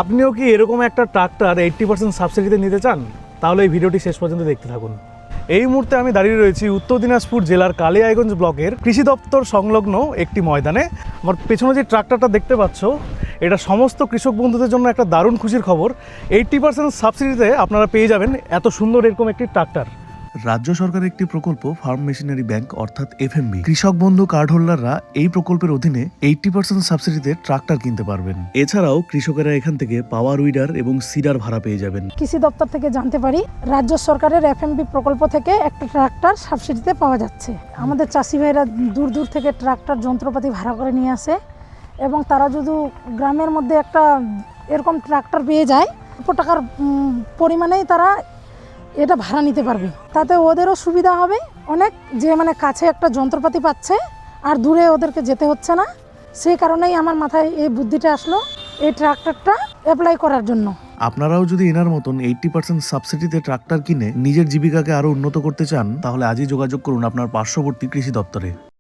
আপনিও কি এরকম একটা ট্রাক্টর 80% সাবসিডিতে নিতে চান? তাহলে এই ভিডিওটি শেষ পর্যন্ত দেখতে থাকুন। এই মুহূর্তে আমি দাঁড়িয়ে রয়েছি উত্তর দিনাজপুর জেলার কালিয়াগঞ্জ ব্লকের কৃষি দপ্তর সংলগ্ন একটি ময়দানে। আমার পেছনে যে ট্রাক্টরটা দেখতে পাচ্ছ, এটা সমস্ত কৃষক বন্ধুদের জন্য একটা দারুণ খুশির খবর। 80% সাবসিডিতে আপনারা পেয়ে যাবেন এত সুন্দর এরকম একটি ট্রাক্টর। রাজ্য সরকারের একটি প্রকল্প ফার্ম মেশিনারি ব্যাংক অর্থাৎ এফএমবি কৃষক বন্ধু কার্ড হোল্ডাররা এই প্রকল্পের অধীনে 80% সাবসিডিতে ট্রাক্টর কিনতে পারবেন। এছাড়াও কৃষকেরা এখান থেকে পাওয়ার উইডার এবং সিডার ভাড়া পেয়ে যাবেন। কৃষি দপ্তর থেকে জানতে পারি রাজ্য সরকারের এফএমবি প্রকল্প থেকে একটা ট্রাক্টর সাবসিডিতে পাওয়া যাচ্ছে। আমাদের চাষি ভাইরা দূর দূর থেকে ট্রাক্টর যন্ত্রপাতি ভাড়া করে নিয়ে আসে এবং তারা যদি গ্রামের মধ্যে একটা এরকম ট্রাক্টর পেয়ে যায়, অল্প টাকার পরিমাণেই তারা এটা ভাড়া নিতে পারবে। তাতে ওদেরও সুবিধা হবে অনেক, যে কাছে একটা যন্ত্রপাতি পাচ্ছে আর দূরে ওদেরকে যেতে হচ্ছে না। সেই কারণেই আমার মাথায় এই বুদ্ধিটা আসলো এই ট্রাক্টরটা অ্যাপ্লাই করার জন্য। আপনারাও যদি এনার মতন 80% সাবসিডিতে ট্রাক্টর কিনে নিজের জীবিকাকে আরো উন্নত করতে চান, তাহলে আজই যোগাযোগ করুন আপনার পার্শ্ববর্তী কৃষি দপ্তরে।